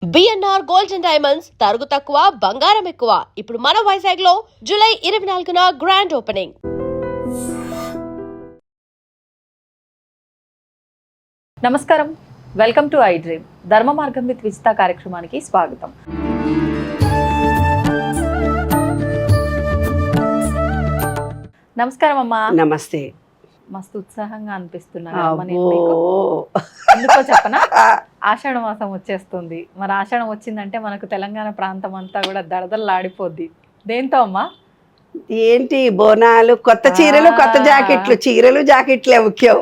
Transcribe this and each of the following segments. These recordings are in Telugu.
బిఎన్ఆర్ గోల్డ్ అండ్ డైమండ్స్ తరుగు తక్కువ బంగారం ఎక్కువ. ఇప్పుడు మన వైజాగ్ లో జూలై 24న గ్రాండ్ ఓపెనింగ్. నమస్కారం, వెల్కమ్ టు ఐ డ్రీమ్. ధర్మ మార్గం విత్ విజిత కార్యక్రమానికి స్వాగతం. నమస్కారం అమ్మా. నమస్తే. మస్తు ఉత్సాహంగా అనిపిస్తున్నారు. ఎందుకో చెప్పనా, ఆషాఢ మాసం వచ్చేస్తుంది. మరి ఆషాఢం వచ్చిందంటే మనకు తెలంగాణ ప్రాంతం అంతా కూడా దడదల్లాడిపోద్ది. దేంతో అమ్మా? ఏంటి బోనాలు, కొత్త చీరలు, కొత్త జాకెట్లు. చీరలు జాకెట్లే ముఖ్యం.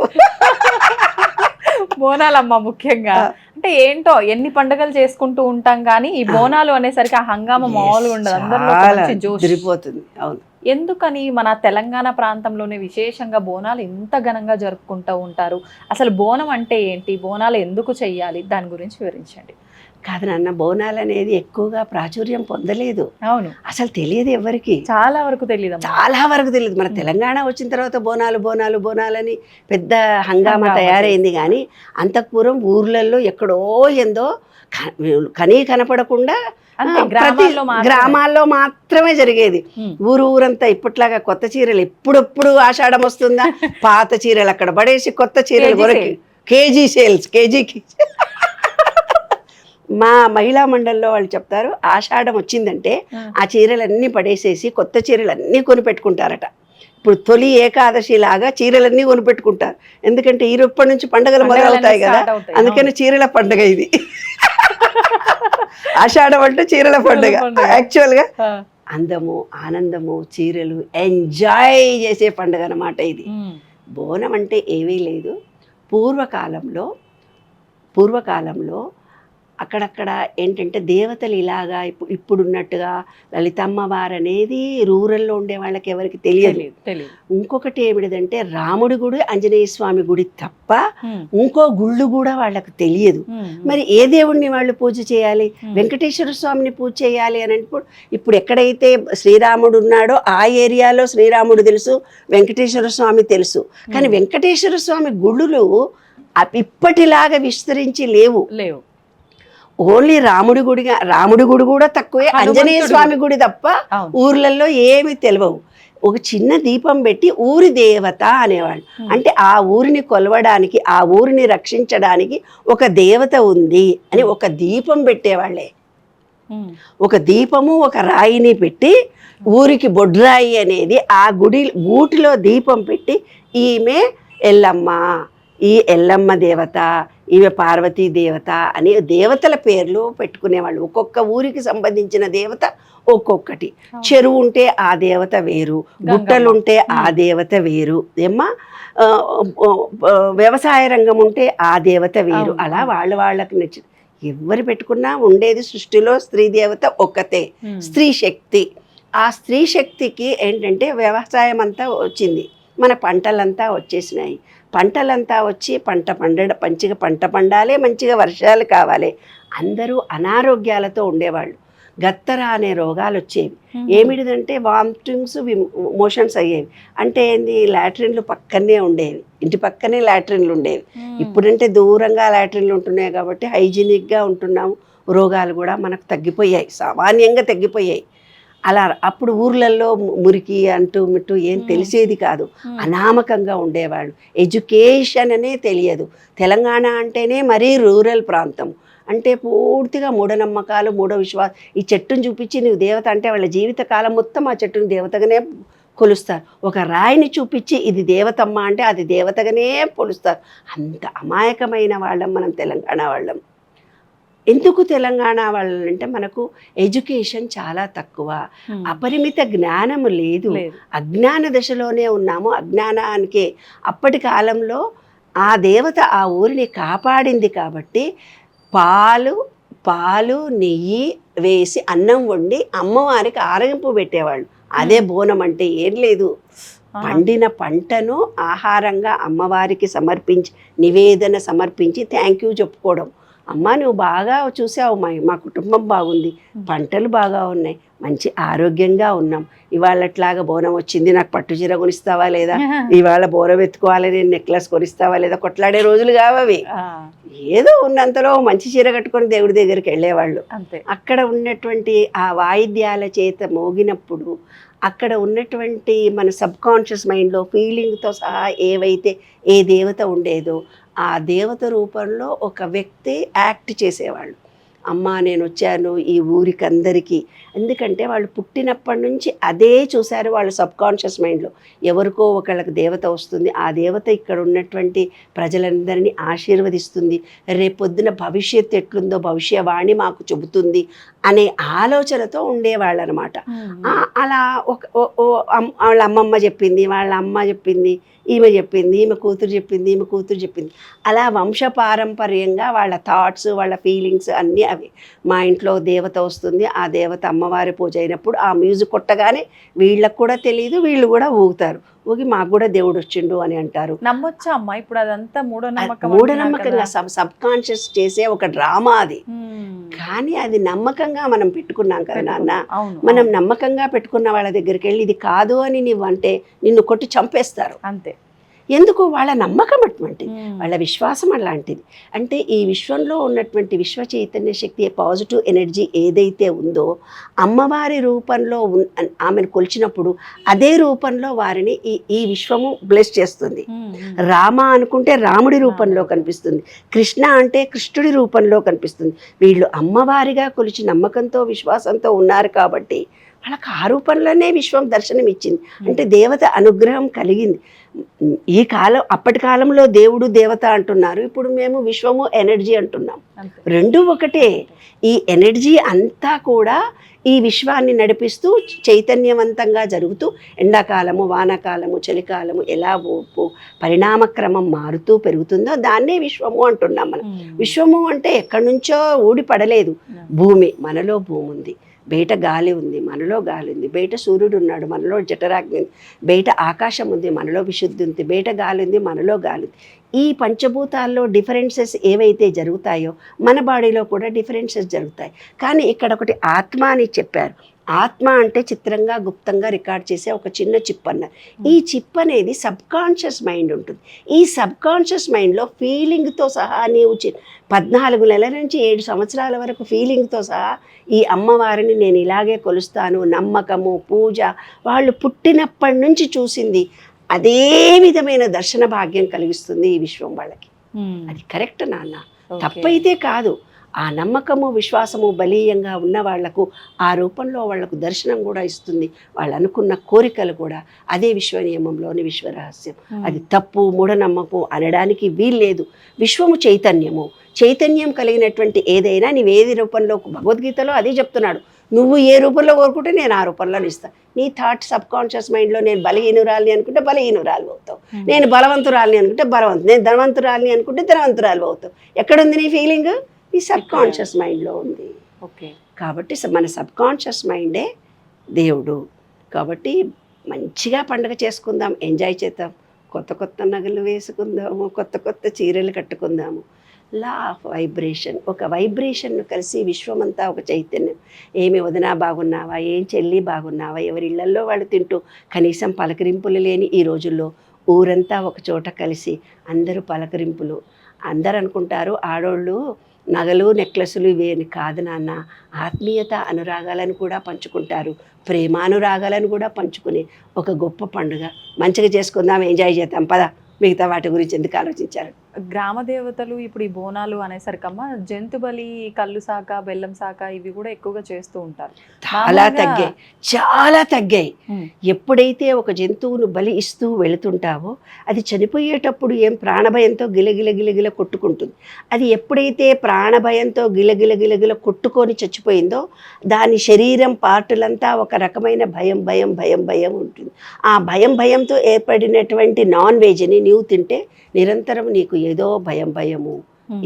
బోనాలమ్మ ముఖ్యంగా. అంటే ఏంటో ఎన్ని పండుగలు చేసుకుంటూ ఉంటాం కానీ ఈ బోనాలు అనేసరికి ఆ హంగామా మామూలుగా ఉండదు. అందరిలో జోష్ తిరిగిపోతుంది. అవును. ఎందుకని మన తెలంగాణ ప్రాంతంలోనే విశేషంగా బోనాలు ఎంత ఘనంగా జరుపుకుంటూ ఉంటారు? అసలు బోనం అంటే ఏంటి, బోనాలు ఎందుకు చెయ్యాలి, దాని గురించి వివరించండి. కాదు నాన్న, బోనాలు అనేది ఎక్కువగా ప్రాచుర్యం పొందలేదు. అవును, అసలు తెలియదు ఎవరికి. చాలా వరకు తెలియదు, చాలా వరకు తెలియదు. మన తెలంగాణ వచ్చిన తర్వాత బోనాలు బోనాలు బోనాలని పెద్ద హంగామా తయారైంది. కానీ అంతఃపూర్వం ఊర్లలో ఎక్కడో ఏందో కనీ కనపడకుండా గ్రామాల్లో మాత్రమే జరిగేది. ఊరంతా ఇప్పట్లాగా కొత్త చీరలు ఎప్పుడెప్పుడు ఆషాఢం వస్తుందా, పాత చీరలు అక్కడ పడేసి కొత్త చీరలు కొరకి కేజీ సేల్స్, కేజీకి. మా మహిళా మండలిలో వాళ్ళు చెప్తారు, ఆషాఢం వచ్చిందంటే ఆ చీరలన్నీ పడేసేసి కొత్త చీరలన్నీ కొనిపెట్టుకుంటారట. ఇప్పుడు తొలి ఏకాదశి లాగా చీరలన్నీ కొనిపెట్టుకుంటారు. ఎందుకంటే ఇప్పటి నుంచి పండుగలు మొదలవుతాయి కదా, అందుకని చీరల పండుగ ఇది. ఆషాఢం అంటే చీరల పండుగ. యాక్చువల్గా అందము, ఆనందము, చీరలు ఎంజాయ్ చేసే పండుగ అన్నమాట ఇది. బోనం అంటే ఏమీ లేదు. పూర్వకాలంలో అక్కడక్కడ ఏంటంటే దేవతలు ఇలాగా ఇప్పుడున్నట్టుగా లలితమ్మవారు అనేది రూరల్లో ఉండే వాళ్ళకి ఎవరికి తెలియదు. ఇంకొకటి ఏమిటంటే రాముడి గుడి, ఆంజనేయ స్వామి గుడి తప్ప ఇంకో గుళ్ళు కూడా వాళ్ళకు తెలియదు. మరి ఏ దేవుణ్ణి వాళ్ళు పూజ చేయాలి? వెంకటేశ్వర స్వామిని పూజ చేయాలి అని అంటే ఇప్పుడు ఎక్కడైతే శ్రీరాముడు ఉన్నాడో ఆ ఏరియాలో శ్రీరాముడు తెలుసు, వెంకటేశ్వర స్వామి తెలుసు. కానీ వెంకటేశ్వర స్వామి గుళ్ళు ఇప్పటిలాగా విస్తరించి లేవు. ఓన్లీ రాముడి గుడి కూడా తక్కువే, ఆంజనేయ స్వామి గుడి తప్ప ఊర్లలో ఏమి తెలియవు. ఒక చిన్న దీపం పెట్టి ఊరి దేవత అనేవాళ్ళు. అంటే ఆ ఊరిని కొలవడానికి, ఆ ఊరిని రక్షించడానికి ఒక దేవత ఉంది అని ఒక దీపం పెట్టేవాళ్ళే. ఒక దీపము, ఒక రాయిని పెట్టి ఊరికి బొడ్రాయి అనేది ఆ గూటిలో దీపం పెట్టి ఈమె ఎల్లమ్మ, ఈ ఎల్లమ్మ దేవత, ఈమె పార్వతీ దేవత అని దేవతల పేర్లు పెట్టుకునేవాళ్ళు. ఒక్కొక్క ఊరికి సంబంధించిన దేవత ఒక్కొక్కటి. చెరువు ఉంటే ఆ దేవత వేరు, గుట్టలుంటే ఆ దేవత వేరు, వ్యవసాయ రంగం ఉంటే ఆ దేవత వేరు. అలా వాళ్ళకి నచ్చిన ఎవరు పెట్టుకున్నా ఉండేది సృష్టిలో స్త్రీ దేవత ఒక్కతే, స్త్రీ శక్తి. ఆ స్త్రీ శక్తికి ఏంటంటే వ్యవసాయం అంతా వచ్చింది, మన పంటలంతా వచ్చేసినాయి. పంటలంతా వచ్చి మంచిగా పంట పండాలి, మంచిగా వర్షాలు కావాలి. అందరూ అనారోగ్యాలతో ఉండేవాళ్ళు. గత్తర అనే రోగాలు వచ్చేవి. ఏమిటిదంటే వామిటింగ్స్, మోషన్స్ అయ్యేవి. అంటే ఏంది, లాట్రిన్లు పక్కనే ఉండేవి, ఇంటి పక్కనే లాట్రిన్లు ఉండేవి. ఇప్పుడంటే దూరంగా లాట్రిన్లు ఉంటున్నాయి కాబట్టి హైజీనిక్గా ఉంటున్నాము. రోగాలు కూడా మనకు తగ్గిపోయాయి, సామాన్యంగా తగ్గిపోయాయి. అలా అప్పుడు ఊర్లలో మురికి అంటూ మిట్టు ఏం తెలిసేది కాదు, అనామకంగా ఉండేవాళ్ళు. ఎడ్యుకేషన్ అనే తెలియదు. తెలంగాణ అంటేనే మరీ రూరల్ ప్రాంతం. అంటే పూర్తిగా మూఢనమ్మకాలు, మూఢ విశ్వాసం. ఈ చెట్టును చూపించి నువ్వు దేవత అంటే వాళ్ళ జీవితకాలం మొత్తం ఆ చెట్టును దేవతగానే కొలుస్తారు. ఒక రాయిని చూపించి ఇది దేవతమ్మ అంటే అది దేవతగానే కొలుస్తారు. అంత అమాయకమైన వాళ్ళం మనం తెలంగాణ వాళ్ళం. ఎందుకు తెలంగాణ వాళ్ళంటే మనకు ఎడ్యుకేషన్ చాలా తక్కువ, అపరిమిత జ్ఞానము లేదు, అజ్ఞాన దశలోనే ఉన్నాము. అజ్ఞానానికే అప్పటి కాలంలో ఆ దేవత ఆ ఊరిని కాపాడింది కాబట్టి పాలు నెయ్యి వేసి అన్నం వండి అమ్మవారికి ఆరగింపు పెట్టేవాళ్ళు. అదే బోనం అంటే ఏం లేదు, పండిన పంటను ఆహారంగా అమ్మవారికి సమర్పించి, నివేదన సమర్పించి థ్యాంక్ యూ చెప్పుకోవడం. అమ్మ నువ్వు బాగా చూసావు, మా కుటుంబం బాగుంది, పంటలు బాగా ఉన్నాయి, మంచి ఆరోగ్యంగా ఉన్నాం. ఇవాళట్లాగా బోనం వచ్చింది, నాకు పట్టు చీర కొనిస్తావా లేదా, ఇవాళ బోనం ఎత్తుకోవాలి, నేను నెక్లెస్ కొనిస్తావా లేదా, కొట్లాడే రోజులు కావవి. ఏదో ఉన్నంతలో మంచి చీర కట్టుకొని దేవుడి దగ్గరికి వెళ్ళేవాళ్ళు. అంతే. అక్కడ ఉన్నటువంటి ఆ వాయిద్యాల చేత మోగినప్పుడు అక్కడ ఉన్నటువంటి మన సబ్కాన్షియస్ మైండ్లో ఫీలింగ్తో సహా ఏవైతే ఏ దేవత ఉండేదో ఆ దేవత రూపంలో ఒక వ్యక్తి యాక్ట్ చేసేవాళ్ళు. అమ్మ నేను వచ్చాను ఈ ఊరికి అందరికీ, ఎందుకంటే వాళ్ళు పుట్టినప్పటి నుంచి అదే చూశారు వాళ్ళు సబ్కాన్షియస్ మైండ్లో. ఎవరికో ఒకళ్ళకి దేవత వస్తుంది, ఆ దేవత ఇక్కడ ఉన్నటువంటి ప్రజలందరినీ ఆశీర్వదిస్తుంది, రేపొద్దున భవిష్యత్తు ఎట్లుందో భవిష్యవాణి మాకు చెబుతుంది అనే ఆలోచనతో ఉండేవాళ్ళు అనమాట. అలా వాళ్ళ అమ్మమ్మ చెప్పింది, వాళ్ళ అమ్మ చెప్పింది, ఈమె చెప్పింది, ఈమె కూతురు చెప్పింది, ఈమె కూతురు చెప్పింది, అలా వంశపారంపర్యంగా వాళ్ళ థాట్స్ వాళ్ళ ఫీలింగ్స్ అన్నీ అవి. మా ఇంట్లో దేవత వస్తుంది, ఆ దేవత అమ్మవారి పూజ అయినప్పుడు ఆ మ్యూజిక్ కొట్టగానే వీళ్ళకు కూడా తెలియదు, వీళ్ళు కూడా ఊగుతారు, ఊగి మాకు కూడా దేవుడు వచ్చిండు అని అంటారు. నమ్మొచ్చా అమ్మా ఇప్పుడు అదంతా మూఢనమ్మకంగా సబ్ కాన్షియస్ చేసే ఒక డ్రామా అది. కానీ అది నమ్మకంగా మనం పెట్టుకున్నాం కదా నాన్న. మనం నమ్మకంగా పెట్టుకున్న వాళ్ళ దగ్గరికి వెళ్ళి ఇది కాదు అని నువ్వు అంటే నిన్ను కొట్టి చంపేస్తారు. అంతే. ఎందుకు? వాళ్ళ నమ్మకం అటువంటిది, వాళ్ళ విశ్వాసం అలాంటిది. అంటే ఈ విశ్వంలో ఉన్నటువంటి విశ్వ చైతన్య శక్తి పాజిటివ్ ఎనర్జీ ఏదైతే ఉందో అమ్మవారి రూపంలో ఆమెను కొలిచినప్పుడు అదే రూపంలో వారిని ఈ విశ్వము బ్లెస్ చేస్తుంది. రామ అనుకుంటే రాముడి రూపంలో కనిపిస్తుంది, కృష్ణ అంటే కృష్ణుడి రూపంలో కనిపిస్తుంది. వీళ్ళు అమ్మవారిగా కొలిచి నమ్మకంతో విశ్వాసంతో ఉన్నారు కాబట్టి వాళ్ళకి ఆ రూపంలోనే విశ్వం దర్శనం ఇచ్చింది. అంటే దేవత అనుగ్రహం కలిగింది. ఈ కాలం అప్పటి కాలంలో దేవుడు దేవత అంటున్నారు, ఇప్పుడు మేము విశ్వము ఎనర్జీ అంటున్నాం. రెండు ఒకటే. ఈ ఎనర్జీ అంతా కూడా ఈ విశ్వాన్ని నడిపిస్తూ చైతన్యవంతంగా జరుగుతూ ఎండాకాలము వానాకాలము చలికాలము ఎలా పరిణామక్రమం మారుతూ పెరుగుతుందో దాన్నే విశ్వము అంటున్నాం మనం. విశ్వము అంటే ఎక్కడి నుంచో ఊడి పడలేదు. భూమి, మనలో భూమి ఉంది, బయట గాలి ఉంది, మనలో గాలి ఉంది, బయట సూర్యుడు ఉన్నాడు, మనలో జఠరాగ్ని ఉంది, బయట ఆకాశం ఉంది, మనలో విశుద్ధి ఉంది, బయట గాలి ఉంది, మనలో గాలి ఉంది. ఈ పంచభూతాల్లో డిఫరెన్సెస్ ఏవైతే జరుగుతాయో మన బాడీలో కూడా డిఫరెన్సెస్ జరుగుతాయి. కానీ ఇక్కడ ఒకటి ఆత్మ అని చెప్పారు. ఆత్మ అంటే చిత్రంగా గుప్తంగా రికార్డ్ చేసే ఒక చిన్న చిప్ అన్నారు. ఈ చిప్ అనేది సబ్కాన్షియస్ మైండ్ ఉంటుంది. ఈ సబ్కాన్షియస్ మైండ్లో ఫీలింగ్తో సహా నీవు 14 నెలల నుంచి 7 సంవత్సరాల వరకు ఫీలింగ్తో సహా ఈ అమ్మవారిని నేను ఇలాగే కొలుస్తాను, నమ్మకము పూజ, వాళ్ళు పుట్టినప్పటి నుంచి చూసింది అదే విధమైన దర్శన భాగ్యం కలిగిస్తుంది ఈ విశ్వం వాళ్ళకి. అది కరెక్ట్ నాన్న, తప్పైతే కాదు. ఆ నమ్మకము విశ్వాసము బలీయంగా ఉన్న వాళ్లకు ఆ రూపంలో వాళ్లకు దర్శనం కూడా ఇస్తుంది. వాళ్ళు అనుకున్న కోరికలు కూడా అదే విశ్వ నియమంలోని విశ్వరహస్యం. అది తప్పు మూఢనమ్మకం అనడానికి వీల్లేదు. విశ్వము చైతన్యము, చైతన్యం కలిగినటువంటి ఏదైనా నీవేది రూపంలో, భగవద్గీతలో అదే చెప్తున్నాడు, నువ్వు ఏ రూపంలో కోరుకుంటే నేను ఆ రూపంలో ఇస్తాను. నీ థాట్ సబ్కాన్షియస్ మైండ్లో నేను బలహీనురాలిని అనుకుంటే బలహీనురాలు అవుతావు, నేను బలవంతురాలిని అనుకుంటే నేను ధనవంతురాలిని అనుకుంటే ధనవంతురాలు అవుతావు. ఎక్కడుంది నీ ఫీలింగ్? ఈ సబ్కాన్షియస్ మైండ్లో ఉంది. ఓకే. కాబట్టి మన సబ్కాన్షియస్ మైండే దేవుడు. కాబట్టి మంచిగా పండుగ చేసుకుందాం, ఎంజాయ్ చేద్దాం, కొత్త కొత్త నగలు వేసుకుందాము, కొత్త కొత్త చీరలు కట్టుకుందాము. లా ఆఫ్ వైబ్రేషన్, ఒక వైబ్రేషన్ను కలిసి విశ్వమంతా ఒక చైతన్యం. ఏమి వదినా బాగున్నావా, ఏం చెల్లి బాగున్నావా, ఎవరి ఇళ్లల్లో వాళ్ళు తింటూ కనీసం పలకరింపులు లేని ఈ రోజుల్లో ఊరంతా ఒక చోట కలిసి అందరూ పలకరింపులు. అందరు అనుకుంటారు ఆడోళ్ళు నగలు నెక్లెస్లు ఇవేని కాదు నాన్న, ఆత్మీయత అనురాగాలను కూడా పంచుకుంటారు, ప్రేమానురాగాలను కూడా పంచుకునే ఒక గొప్ప పండుగ. మంచిగా చేసుకుందాం, ఎంజాయ్ చేద్దాం, పద. మిగతా వాటి గురించి ఎందుకు ఆలోచించారు? గ్రామ దేవతలు ఇప్పుడు ఈ బోనాలు అనేసరికమ్మా జంతు బలి, కళ్ళు శాఖ, బెల్లం శాఖ ఇవి కూడా ఎక్కువగా చేస్తూ ఉంటారు. చాలా తగ్గాయి. ఎప్పుడైతే ఒక జంతువును బలి ఇస్తూ వెళుతుంటావో అది చనిపోయేటప్పుడు ఏం ప్రాణభయంతో గిలగిల కొట్టుకుంటుంది. అది ఎప్పుడైతే ప్రాణభయంతో గిలగిల కొట్టుకొని చచ్చిపోయిందో దాని శరీరం పార్టులంతా ఒక రకమైన భయం ఉంటుంది. ఆ భయంతో ఏర్పడినటువంటి నాన్ వెజ్ని నీవు తింటే నిరంతరం నీకు ఏదో భయము,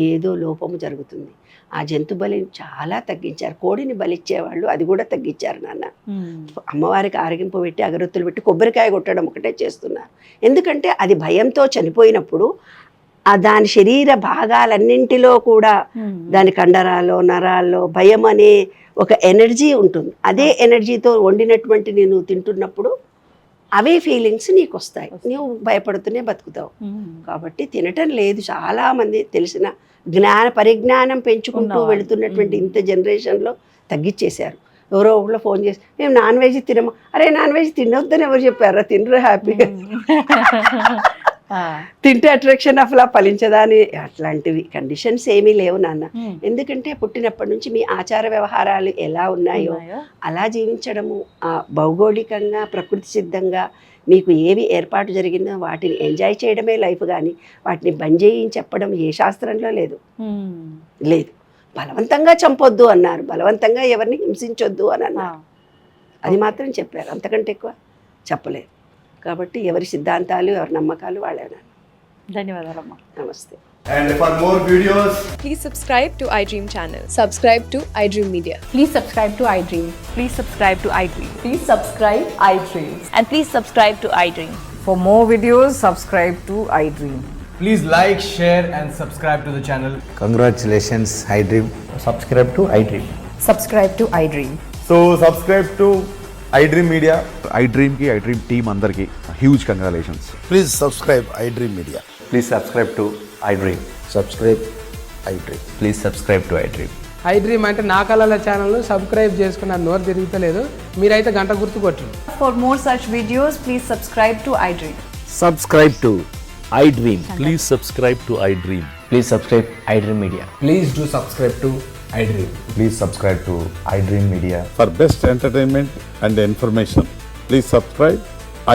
ఏదో లోపము జరుగుతుంది. ఆ జంతు బలిని చాలా తగ్గించారు. కోడిని బలిచ్చేవాళ్ళు అది కూడా తగ్గించారు నాన్న. అమ్మవారికి ఆరగింపు పెట్టి అగరొత్తులు పెట్టి కొబ్బరికాయ కొట్టడం ఒకటే చేస్తున్నారు. ఎందుకంటే అది భయంతో చనిపోయినప్పుడు దాని శరీర భాగాలన్నింటిలో కూడా దాని కండరాల్లో నరాల్లో భయం అనే ఒక ఎనర్జీ ఉంటుంది. అదే ఎనర్జీతో వండినటువంటి నేను తింటున్నప్పుడు అవే ఫీలింగ్స్ నీకు వస్తాయి, నువ్వు భయపడుతూనే బతుకుతావు. కాబట్టి తినటం లేదు. చాలామంది తెలిసిన పరిజ్ఞానం పెంచుకుంటూ ఉన్నవాళ్ళు. వెళుతున్నటువంటి ఇంత జనరేషన్లో తగ్గించేశారు. ఎవరో ఒకళ్ళు ఫోన్ చేసి మేము నాన్ వెజ్ తినము. అరే నాన్ వెజ్ తినొద్దని ఎవరు చెప్పారా? తినరు హ్యాపీగా, తింటే అట్రాక్షన్ అసలు ఫలించదా అని అట్లాంటివి కండిషన్స్ ఏమీ లేవు నాన్న. ఎందుకంటే పుట్టినప్పటి నుంచి మీ ఆచార వ్యవహారాలు ఎలా ఉన్నాయో అలా జీవించడము, భౌగోళికంగా ప్రకృతి సిద్ధంగా మీకు ఏవి ఏర్పాటు జరిగిందో వాటిని ఎంజాయ్ చేయడమే లైఫ్, కానీ వాటిని బంద్ చేయి చెప్పడం ఏ శాస్త్రంలో లేదు. బలవంతంగా చంపొద్దు అన్నారు, బలవంతంగా ఎవరిని హింసించొద్దు అని అన్నారు, అది మాత్రం చెప్పారు, అంతకంటే ఎక్కువ చెప్పలేదు. కాబట్టి ఎవరి సిద్ధాంతాలు ఎవరి నమ్మకాలు వాళ్ళే. ధన్యవాదాలమ్మా. నమస్తే. And for more videos, Please subscribe to iDream channel. Subscribe to iDream Media. Please subscribe to iDream. Please subscribe to iDream. Please subscribe iDream. And please subscribe to iDream. For more videos, subscribe to iDream. please like, share and subscribe to the channel. Congratulations, iDream. Subscribe to iDream. Subscribe to iDream. So subscribe to iDream Media. iDream ki iDream team andarki huge congratulations. Please subscribe iDream Media. Please subscribe to iDream. Subscribe iDream. Please subscribe to iDream. iDream అంటే నా కళల ఛానల్ సబ్స్క్రైబ్ చేసుకున్నారు, నోరు తిరుగుతలేదు, మీరైతే గంట గుర్తు కొట్టండి. For more such videos, please subscribe to iDream. Subscribe to iDream. Please subscribe to iDream. Please subscribe iDream Media. Please do subscribe to iDream. Please subscribe to iDream Media. For best entertainment and information, please subscribe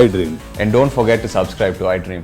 iDream. And don't forget to subscribe to iDream.